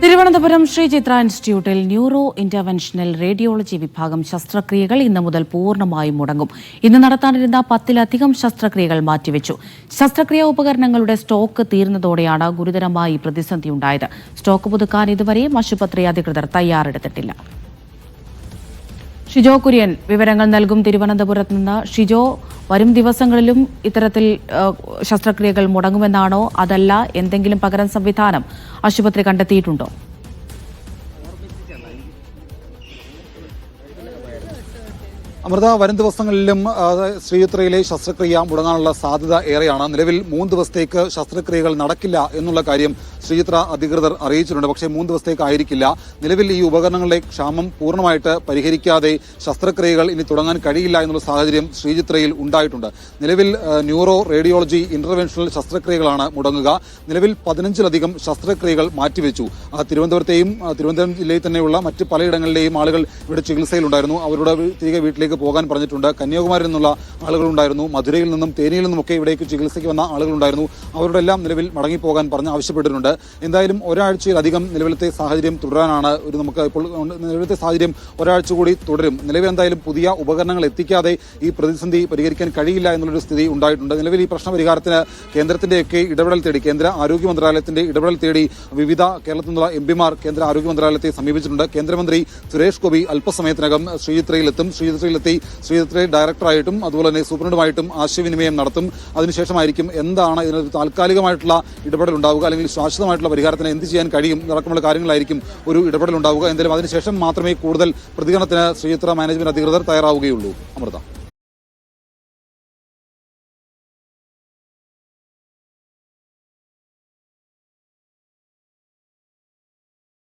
തിരുവനന്തപുരം ശ്രീ ചിത്ര ഇൻസ്റ്റിറ്റ്യൂട്ടിൽ neuro interventional radiology വിഭാഗം ശസ്ത്രക്രിയകൾ ഇന്ന് മുതൽ പൂർണ്ണമായും മുടങ്ങും. ഇന്ന് നടത്താനിരുന്ന 10-ലധികം ശസ്ത്രക്രിയകൾ മാറ്റിവെച്ചു. ശസ്ത്രക്രിയാ ഉപകരണങ്ങളുടെ സ്റ്റോക്ക് തീർന്നതോടെയാണ് ഗുരുതരമായി പ്രതിസന്ധിയുണ്ടായത്. സ്റ്റോക്ക് പുതുക്കാൻ ഇതുവരെയും ആശുപത്രി അധികൃതർ തയ്യാറെടുത്തിട്ടില്ല. ഷിജോ കുര്യൻ വിവരങ്ങൾ നൽകും. തിരുവനന്തപുരത്ത് നിന്ന് ഷിജോ, വരും ദിവസങ്ങളിലും ഇത്തരത്തിൽ ശസ്ത്രക്രിയകൾ മുടങ്ങുമെന്നാണോ, അതല്ല എന്തെങ്കിലും പകരം സംവിധാനം ആശുപത്രി കണ്ടെത്തിയിട്ടുണ്ടോ? അമൃത, വരും ദിവസങ്ങളിലും ശ്രീചിത്രയിലെ ശസ്ത്രക്രിയ മുടങ്ങാനുള്ള സാധ്യത ഏറെയാണ്. നിലവിൽ 3 ദിവസത്തേക്ക് ശസ്ത്രക്രിയകൾ നടക്കില്ല എന്നുള്ള കാര്യം ശ്രീചിത്ര അധികൃതർ അറിയിച്ചിട്ടുണ്ട്. പക്ഷേ 3 ദിവസത്തേക്ക് ആയിരിക്കില്ല. നിലവിൽ ഈ ഉപകരണങ്ങളുടെ ക്ഷാമം പൂർണ്ണമായിട്ട് പരിഹരിക്കാതെ ശസ്ത്രക്രിയകൾ ഇനി തുടങ്ങാൻ കഴിയില്ല എന്നുള്ള സാഹചര്യം ശ്രീചിത്രയിൽ ഉണ്ടായിട്ടുണ്ട്. നിലവിൽ ന്യൂറോ റേഡിയോളജി ഇന്റർവെൻഷണൽ ശസ്ത്രക്രിയകളാണ് മുടങ്ങുക. നിലവിൽ 15-ലധികം ശസ്ത്രക്രിയകൾ മാറ്റിവെച്ചു. തിരുവനന്തപുരം ജില്ലയിൽ തന്നെയുള്ള മറ്റ് പലയിടങ്ങളിലെയും ആളുകൾ ഇവിടെ ചികിത്സയിലുണ്ടായിരുന്നു. അവരുടെ തിരികെ വീട്ടിലേക്ക് പോകാൻ പറഞ്ഞിട്ടുണ്ട്. കന്യാകുമാരിയിൽ നിന്നുള്ള ആളുകളുണ്ടായിരുന്നു, മധുരയിൽ നിന്നും തേനിയിൽ നിന്നുമൊക്കെ ഇവിടേക്ക് ചികിത്സയ്ക്ക് വന്ന ആളുകളുണ്ടായിരുന്നു. അവരുടെ എല്ലാം നിലവിൽ മടങ്ങിപ്പോകാൻ പറഞ്ഞ് ആവശ്യപ്പെട്ടിട്ടുണ്ട്. എന്തായാലും ഒരാഴ്ചയിലധികം നിലവിലത്തെ സാഹചര്യം തുടരാനാണ് നമുക്ക് ഇപ്പോൾ നിലവിലത്തെ സാഹചര്യം ഒരാഴ്ച കൂടി തുടരും. നിലവിൽ എന്തായാലും പുതിയ ഉപകരണങ്ങൾ എത്തിക്കാതെ ഈ പ്രതിസന്ധി പരിഹരിക്കാൻ കഴിയില്ല എന്നുള്ളൊരു സ്ഥിതി ഉണ്ടായിട്ടുണ്ട്. നിലവിൽ ഈ പ്രശ്ന പരിഹാരത്തിന് കേന്ദ്രത്തിന്റെയൊക്കെ ഇടപെടൽ തേടി, കേന്ദ്ര ആരോഗ്യ മന്ത്രാലയത്തിന്റെ ഇടപെടൽ തേടി വിവിധ കേരളത്തിൽ നിന്നുള്ള എംപിമാർ കേന്ദ്ര ആരോഗ്യ മന്ത്രാലയത്തെ സമീപിച്ചിട്ടുണ്ട്. കേന്ദ്രമന്ത്രി സുരേഷ് ഗോപി അല്പസമയത്തിനകം ശ്രീചിത്രയിലെത്തും. ശ്രീചിത്രയിൽ ഡയറക്ടറായിട്ടും അതുപോലെ തന്നെ സൂപ്രണ്ടുമായിട്ടും ആശയവിനിമയം നടത്തും. അതിനുശേഷമായിരിക്കും എന്താണ് ഇതിനൊരു താൽക്കാലികമായിട്ടുള്ള ഇടപെടൽ ഉണ്ടാവുക, അല്ലെങ്കിൽ ശാശ്വതമായിട്ടുള്ള പരിഹാരത്തിന് എന്ത് ചെയ്യാൻ കഴിയും അടക്കമുള്ള കാര്യങ്ങളായിരിക്കും ഒരു ഇടപെടൽ ഉണ്ടാവുക. എന്തായാലും അതിനുശേഷം മാത്രമേ കൂടുതൽ പ്രതികരണത്തിന് ശ്രീചിത്ര മാനേജ്മെന്റ് അധികൃതർ തയ്യാറാവുകയുള്ളൂ. അമൃത.